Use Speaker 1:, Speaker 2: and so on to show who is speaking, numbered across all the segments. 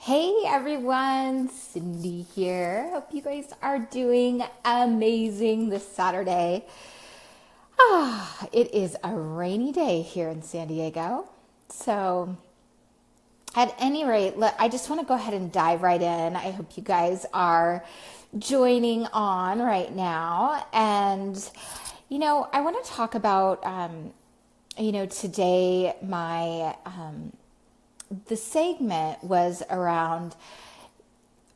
Speaker 1: Hey everyone, Cindy here. Hope you guys are doing amazing this Saturday. It is a rainy day here in San Diego. So, at any rate, I just want to go ahead and dive right in. I hope you guys are joining on right now. And, I want to talk about, today the segment was around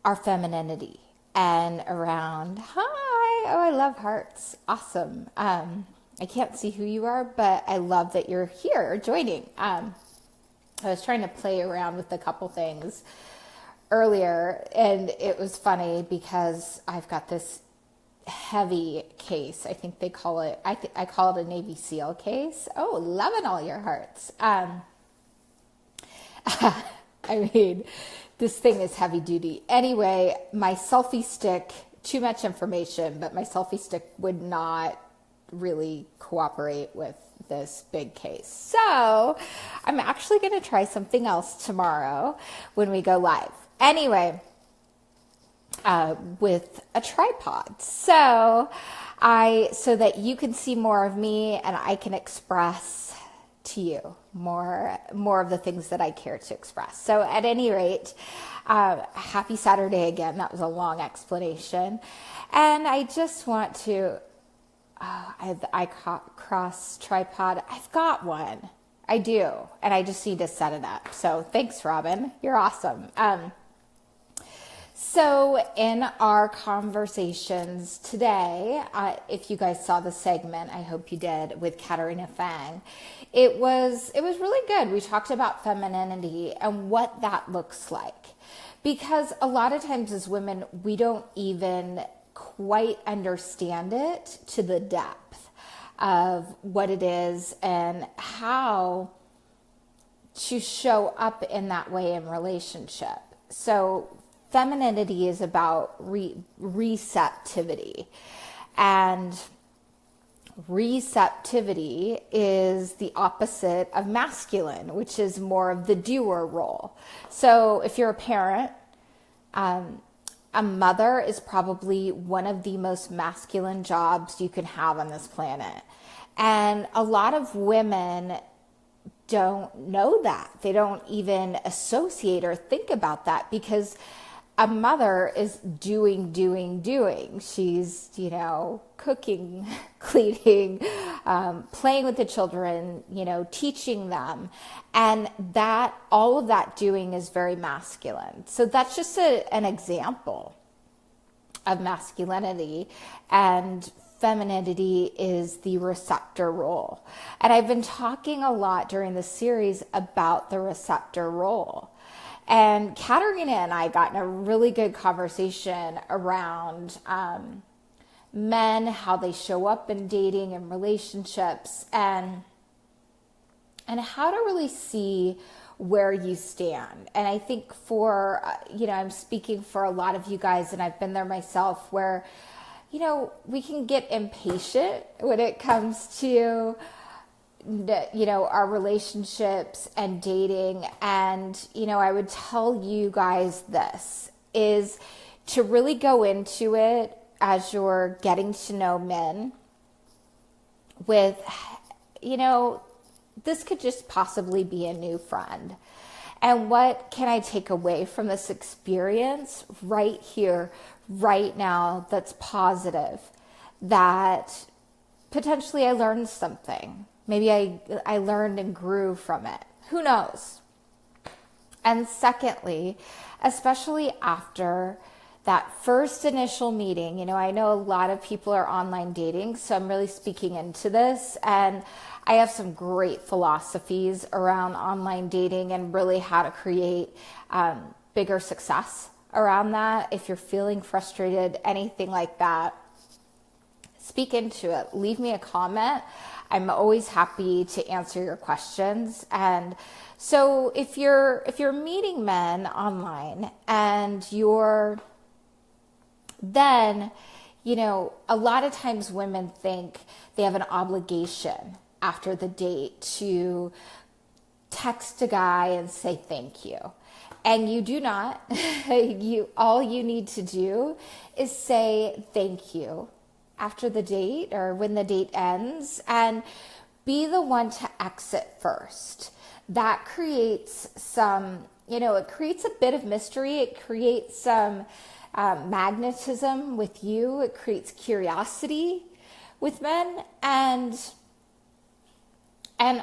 Speaker 1: our femininity and around, I love hearts. Awesome. I can't see who you are, but I love that you're here joining. I was trying to play around with a couple things earlier, and it was funny because I've got this heavy case. I think they call it, I call it a Navy SEAL case. Oh, loving all your hearts. I mean, this thing is heavy duty. Anyway, my selfie stick, too much information, but my selfie stick would not really cooperate with this big case. So I'm actually going to try something else tomorrow when we go live. Anyway, with a tripod. So that you can see more of me and I can express to you more of the things that I care to express. So at any rate, happy Saturday again. That was a long explanation. And I just want to, cross tripod. I've got one. I do. And I just need to set it up. So thanks, Robin. You're awesome. So in our conversations today, if you guys saw the segment, I hope you did, with Katarina Fang, it was really good. We talked about femininity and what that looks like, because a lot of times as women, we don't even quite understand it to the depth of what it is and how to show up in that way in relationship. So femininity is about receptivity, and receptivity is the opposite of masculine, which is more of the doer role. So if you're a parent, a mother is probably one of the most masculine jobs you can have on this planet. And a lot of women don't know that. They don't even associate or think about that, because a mother is doing. She's, cooking, cleaning, playing with the children, teaching them. And all of that doing is very masculine. So that's just an example of masculinity, and femininity is the receptor role. And I've been talking a lot during the series about the receptor role. And Katarina and I got in a really good conversation around men, how they show up in dating and relationships, and how to really see where you stand. And I think I'm speaking for a lot of you guys, and I've been there myself, where, we can get impatient when it comes to our relationships and dating. And, I would tell you guys this is to really go into it as you're getting to know men with, this could just possibly be a new friend. And what can I take away from this experience right here, right now, that's positive, that potentially I learned something. Maybe I learned and grew from it. Who knows? And secondly, especially after that first initial meeting, I know a lot of people are online dating, so I'm really speaking into this. And I have some great philosophies around online dating and really how to create bigger success around that. If you're feeling frustrated, anything like that, speak into it. Leave me a comment. I'm always happy to answer your questions. And so if you're meeting men online and then, a lot of times women think they have an obligation after the date to text a guy and say thank you. And you do not, all you need to do is say thank you after the date or when the date ends, and be the one to exit first. That creates some, it creates a bit of mystery. It creates some magnetism with you. It creates curiosity with men. And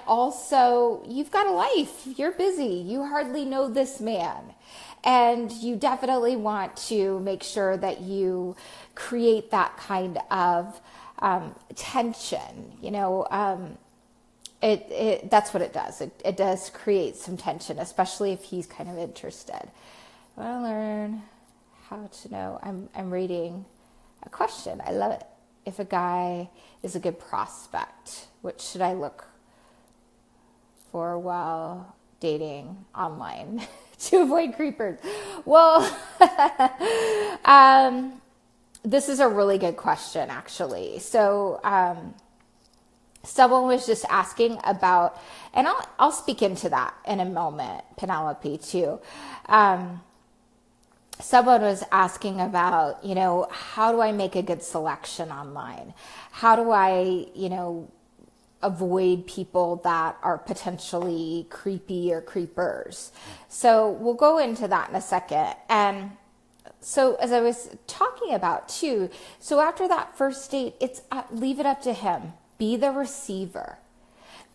Speaker 1: also, you've got a life. You're busy. You hardly know this man. And you definitely want to make sure that you create that kind of tension. That's what it does. It does create some tension, especially if he's kind of interested. I want to learn how to know. I'm reading a question. I love it. If a guy is a good prospect, what should I look for while dating online to avoid creepers? Well, this is a really good question, actually. So, someone was just asking about, and I'll speak into that in a moment, Penelope, too. Someone was asking about, how do I make a good selection online? How do I, avoid people that are potentially creepy or creepers? So we'll go into that in a second. And so as I was talking about too, so after that first date, it's leave it up to him. Be the receiver.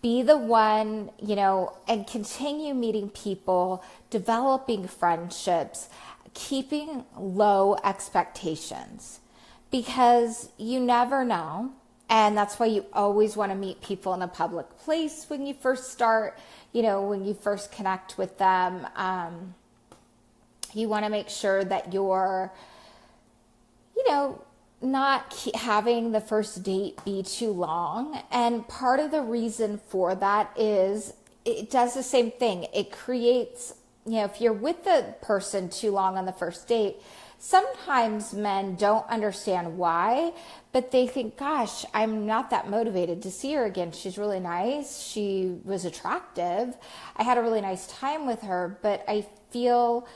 Speaker 1: Be the one, and continue meeting people, developing friendships, keeping low expectations, because you never know. And that's why you always want to meet people in a public place when you first start, when you first connect with them. You want to make sure that you're, not having the first date be too long. And part of the reason for that is it does the same thing. It creates, if you're with the person too long on the first date, sometimes men don't understand why, but they think, gosh, I'm not that motivated to see her again. She's really nice. She was attractive. I had a really nice time with her, but I feel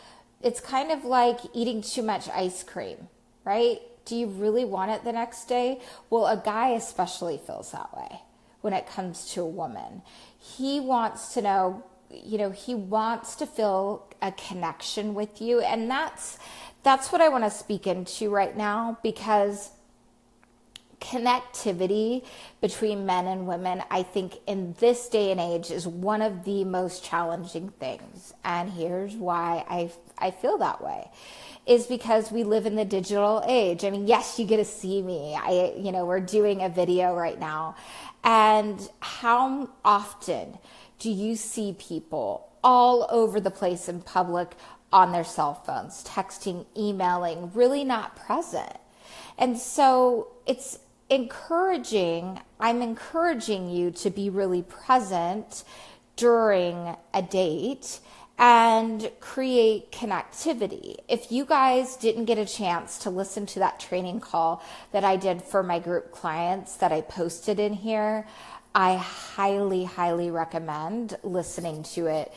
Speaker 1: it's kind of like eating too much ice cream, right? Do you really want it the next day? Well, a guy especially feels that way when it comes to a woman. He wants to know, he wants to feel a connection with you. And that's what I want to speak into right now, because connectivity between men and women, I think in this day and age, is one of the most challenging things. And here's why I feel that way, is because we live in the digital age. I mean, yes, you get to see me. We're doing a video right now. And how often do you see people all over the place in public on their cell phones, texting, emailing, really not present? And so I'm encouraging you to be really present during a date and create connectivity. If you guys didn't get a chance to listen to that training call that I did for my group clients that I posted in here, I highly, highly recommend listening to it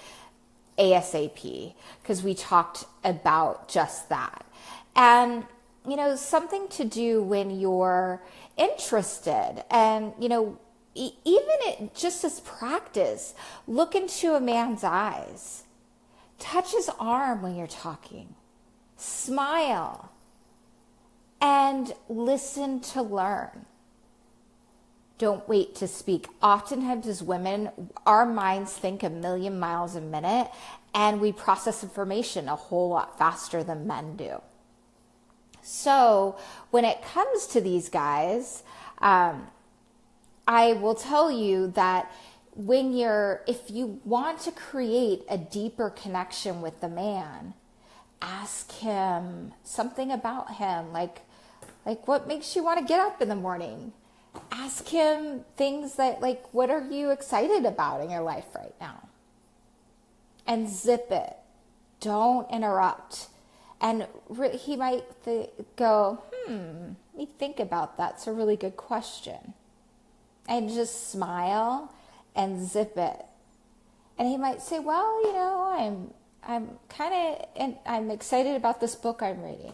Speaker 1: ASAP, because we talked about just that. And, something to do when you're interested, and, even just as practice, look into a man's eyes, touch his arm when you're talking, smile, and listen to learn. Don't wait to speak. Oftentimes as women, our minds think a million miles a minute, and we process information a whole lot faster than men do. So when it comes to these guys, I will tell you that if you want to create a deeper connection with the man, ask him something about him, like what makes you want to get up in the morning? Ask him things that, what are you excited about in your life right now? And zip it. Don't interrupt. And he might go, let me think about that. It's a really good question. And just smile and zip it. And he might say, well, I'm excited about this book I'm reading.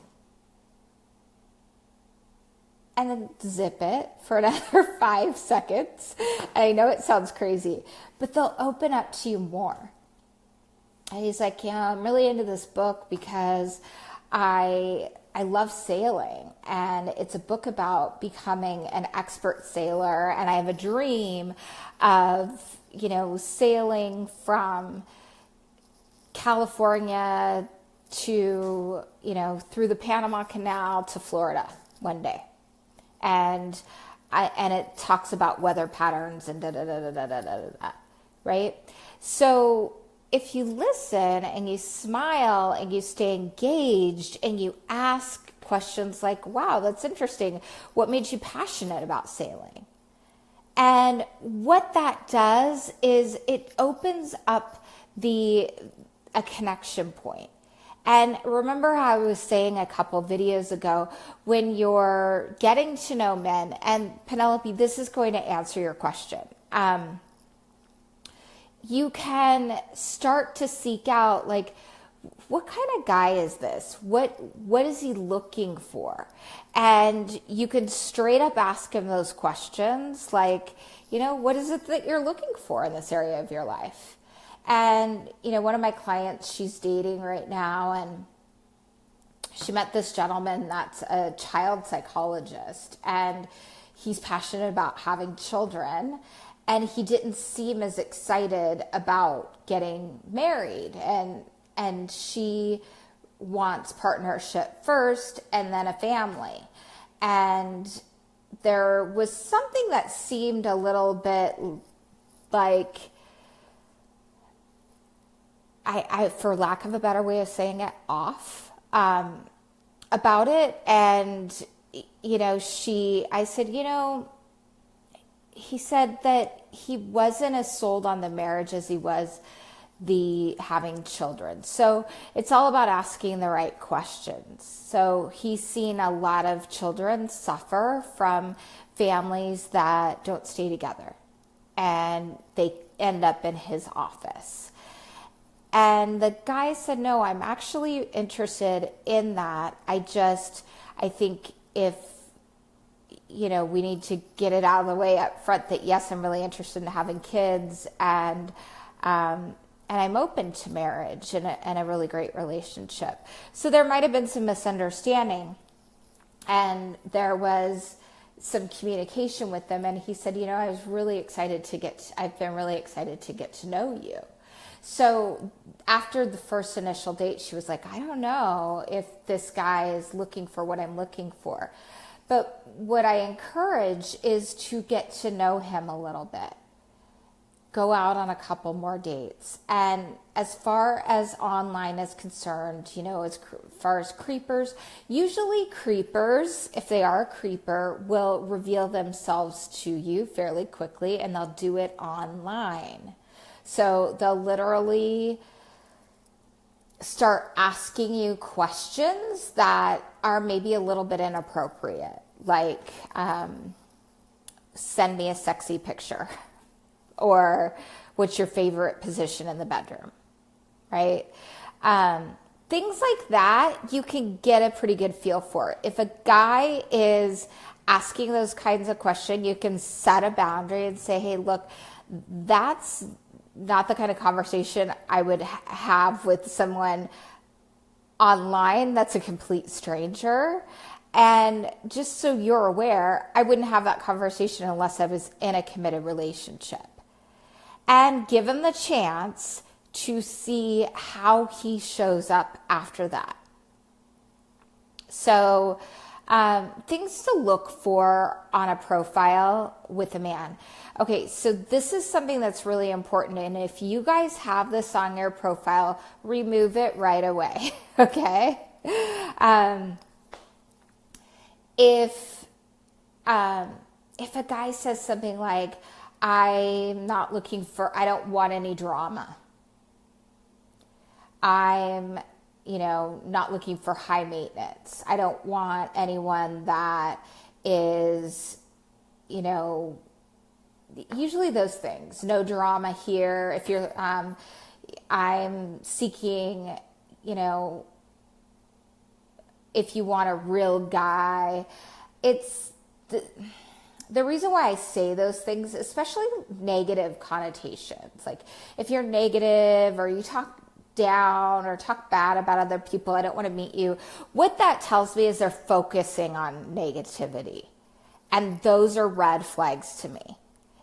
Speaker 1: And then zip it for another 5 seconds. And I know it sounds crazy, but they'll open up to you more. And he's like, yeah, I'm really into this book because I love sailing, and it's a book about becoming an expert sailor, and I have a dream of, sailing from California to, through the Panama Canal to Florida one day. And it talks about weather patterns and right? So if you listen and you smile and you stay engaged and you ask questions like, wow, that's interesting. What made you passionate about sailing? And what that does is it opens up a connection point. And remember how I was saying a couple videos ago, when you're getting to know men, and Penelope, this is going to answer your question. You can start to seek out, like, what kind of guy is this? What is he looking for? And you can straight up ask him those questions, like, what is it that you're looking for in this area of your life? And, one of my clients, she's dating right now, and she met this gentleman that's a child psychologist, and he's passionate about having children, and he didn't seem as excited about getting married. And she wants partnership first and then a family. And there was something that seemed a little bit like, I for lack of a better way of saying it, off about it. And, I said, he said that he wasn't as sold on the marriage as he was the having children. So it's all about asking the right questions. So he's seen a lot of children suffer from families that don't stay together, and they end up in his office. And the guy said, no, I'm actually interested in that. I think if, we need to get it out of the way up front that, yes, I'm really interested in having kids, and I'm open to marriage and a really great relationship. So there might have been some misunderstanding, and there was some communication with them. And he said, I've been really excited to get to know you. So after the first initial date, she was like, I don't know if this guy is looking for what I'm looking for. But what I encourage is to get to know him a little bit. Go out on a couple more dates. And as far as online is concerned, as far as creepers, usually creepers, if they are a creeper, will reveal themselves to you fairly quickly, and they'll do it online. So they'll literally start asking you questions that are maybe a little bit inappropriate, like send me a sexy picture, or what's your favorite position in the bedroom, right? Things like that, you can get a pretty good feel for. If a guy is asking those kinds of questions, you can set a boundary and say, hey, look, that's not the kind of conversation I would have with someone online that's a complete stranger. And just so you're aware, I wouldn't have that conversation unless I was in a committed relationship. And give him the chance to see how he shows up after that. So things to look for on a profile with a man. Okay, so this is something that's really important. And if you guys have this on your profile, remove it right away, okay? If a guy says something like, I don't want any drama. I'm, not looking for high maintenance. I don't want anyone that is, usually those things, no drama here. If you're, I'm seeking, you know, if you want a real guy. It's the reason why I say those things, especially negative connotations. Like if you're negative or you talk down or talk bad about other people, I don't want to meet you. What that tells me is they're focusing on negativity. And those are red flags to me.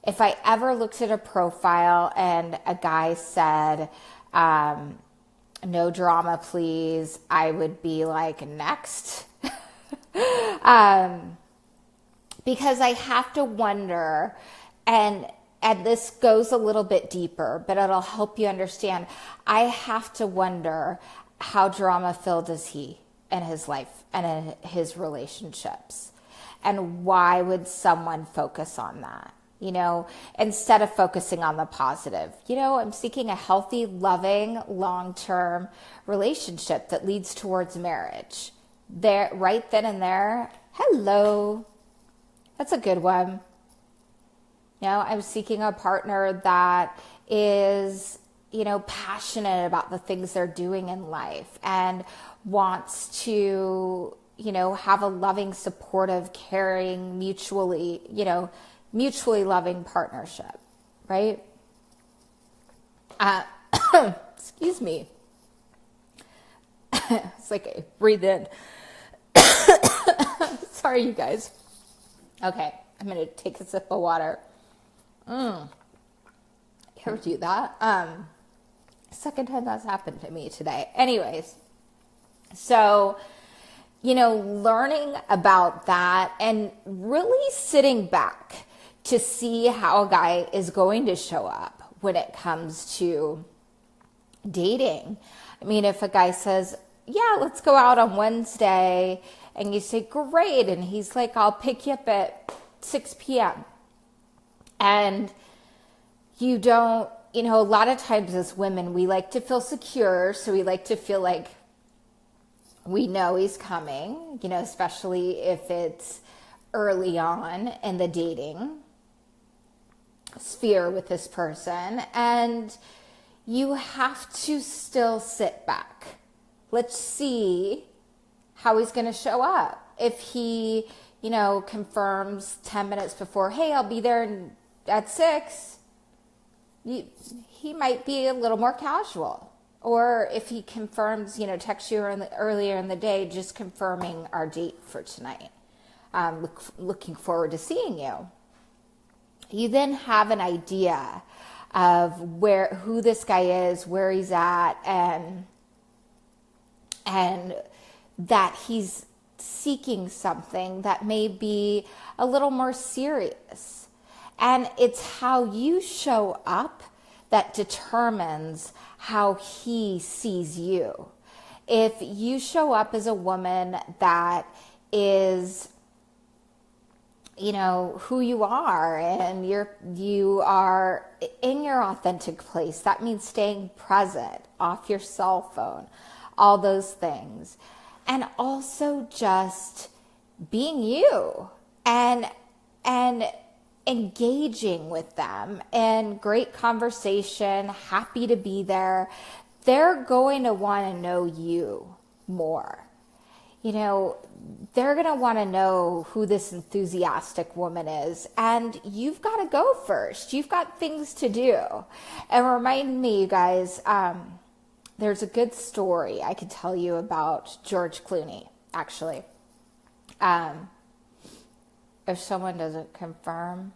Speaker 1: If I ever looked at a profile and a guy said, no drama, please, I would be like, next. Because I have to wonder, and this goes a little bit deeper, but it'll help you understand. I have to wonder, how drama filled is he in his life and in his relationships? And why would someone focus on that? You know, instead of focusing on the positive. You know, I'm seeking a healthy, loving, long-term relationship that leads towards marriage. There, right then and there, hello. That's a good one. You know, I'm seeking a partner that is, you know, passionate about the things they're doing in life and wants to, you know, have a loving, supportive, caring, mutually loving partnership, right? Excuse me. It's like I breathe in. Sorry, you guys. Okay, I'm going to take a sip of water. You ever do that? Second time that's happened to me today. Anyways, so, you know, learning about that and really sitting back to see how a guy is going to show up when it comes to dating. I mean, if a guy says, yeah, let's go out on Wednesday, and you say, great, and he's like, I'll pick you up at 6 p.m. And you don't, you know, a lot of times as women, we like to feel secure, so we like to feel like we know he's coming, you know, especially if it's early on in the dating sphere with this person. And you have to still sit back. Let's see how he's going to show up. If he, you know, confirms 10 minutes before, hey, I'll be there at 6, he might be a little more casual. Or if he confirms, you know, texts you earlier in the day, just confirming our date for tonight. Looking forward to seeing you. You then have an idea of who this guy is, where he's at, and that he's seeking something that may be a little more serious. And it's how you show up that determines how he sees you. If you show up as a woman that is, you know, who you are, and you are in your authentic place, that means staying present, off your cell phone, all those things. And also just being you and engaging with them and great conversation, happy to be there. They're going to want to know you more. You know, they're going to want to know who this enthusiastic woman is. And you've got to go first. You've got things to do. And remind me, you guys, there's a good story I could tell you about George Clooney, actually. If someone doesn't confirm.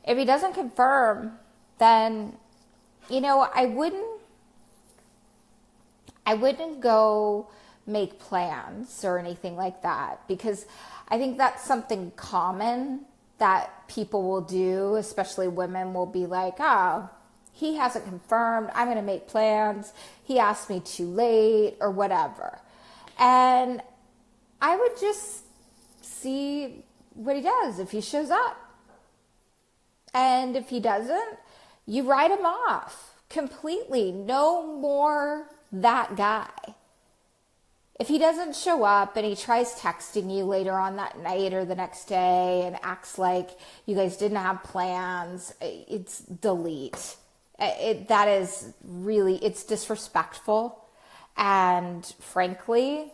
Speaker 1: If he doesn't confirm, then, you know, I wouldn't go make plans or anything like that, because I think that's something common that people will do, especially women will be like, oh, he hasn't confirmed, I'm going to make plans, he asked me too late or whatever. And I would just see what he does if he shows up. And if he doesn't, you write him off completely. No more that guy. If he doesn't show up and he tries texting you later on that night or the next day and acts like you guys didn't have plans, it's delete. That is really, it's disrespectful. And frankly,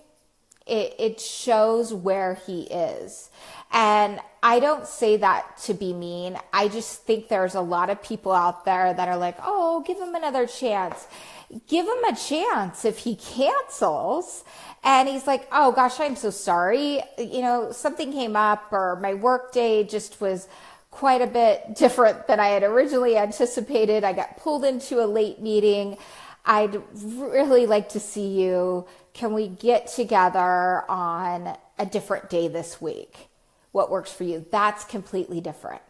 Speaker 1: it shows where he is. And I don't say that to be mean. I just think there's a lot of people out there that are like, oh, give him another chance. Give him a chance if he cancels and he's like, oh gosh, I'm so sorry. Something came up, or my work day just was quite a bit different than I had originally anticipated. I got pulled into a late meeting. I'd really like to see you. Can we get together on a different day this week? What works for you? That's completely different.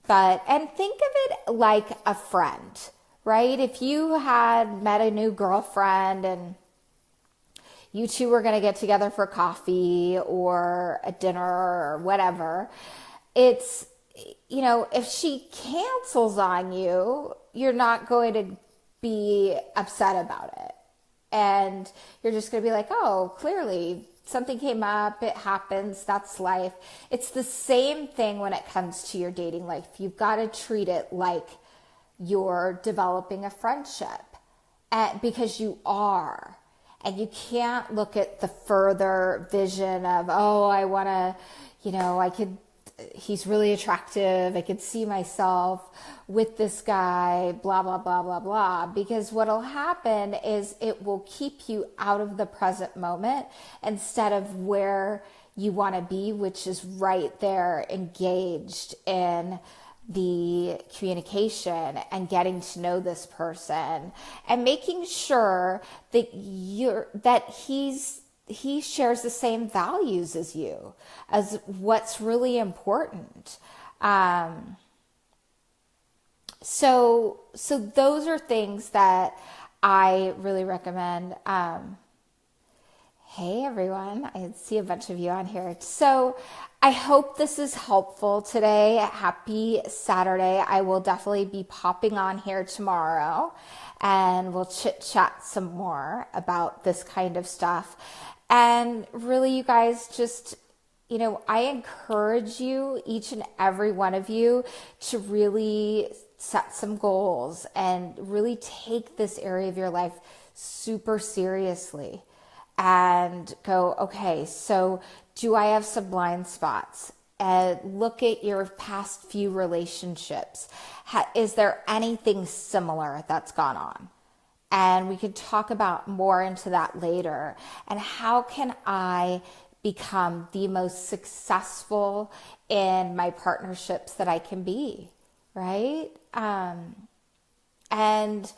Speaker 1: And think of it like a friend, right? If you had met a new girlfriend and you two were going to get together for coffee or a dinner or whatever, it's, if she cancels on you, you're not going to be upset about it. And you're just going to be like, oh, clearly something came up. It happens. That's life. It's the same thing when it comes to your dating life. You've got to treat it like you're developing a friendship, because you are. And you can't look at the further vision of, oh, I want to, he's really attractive. I could see myself with this guy, blah, blah, blah, blah, blah. Because what'll happen is it will keep you out of the present moment instead of where you want to be, which is right there engaged in the communication and getting to know this person and making sure that he shares the same values as you, as what's really important. So those are things that I really recommend. Hey everyone, I see a bunch of you on here. So I hope this is helpful today. Happy Saturday. I will definitely be popping on here tomorrow and we'll chit chat some more about this kind of stuff. And really, you guys, just, I encourage you, each and every one of you, to really set some goals and really take this area of your life super seriously and go, okay, so do I have some blind spots? Look at your past few relationships. Is there anything similar that's gone on? And we could talk about more into that later. And how can I become the most successful in my partnerships that I can be, right? And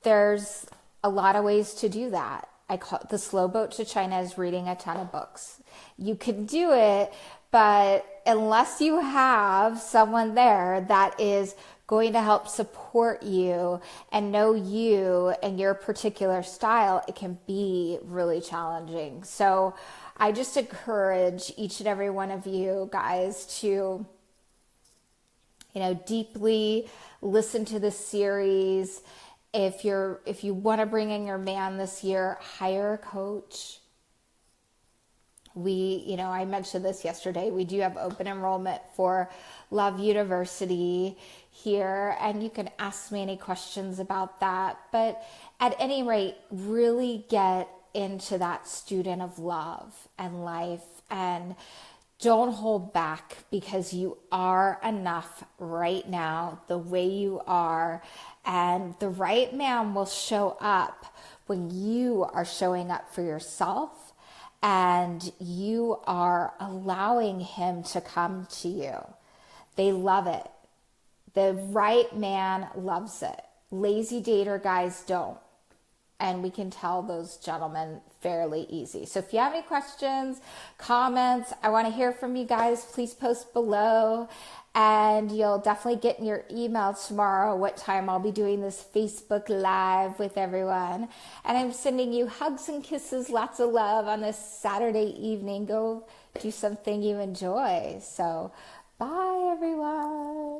Speaker 1: there's a lot of ways to do that. I call it the slow boat to China is reading a ton of books. You can do it, but unless you have someone there that is going to help support you and know you and your particular style, it can be really challenging. So I just encourage each and every one of you guys to, deeply listen to this series. If you want to bring in your man this year, hire a coach. I mentioned this yesterday. We do have open enrollment for Love University here, and you can ask me any questions about that. But at any rate, really get into that student of love and life, and don't hold back, because you are enough right now the way you are, and the right man will show up when you are showing up for yourself and you are allowing him to come to you. They love it. The right man loves it. Lazy dater guys don't. And we can tell those gentlemen fairly easy. So if you have any questions, comments, I want to hear from you guys. Please post below. And you'll definitely get in your email tomorrow what time I'll be doing this Facebook Live with everyone. And I'm sending you hugs and kisses, lots of love on this Saturday evening. Go do something you enjoy. So bye, everyone.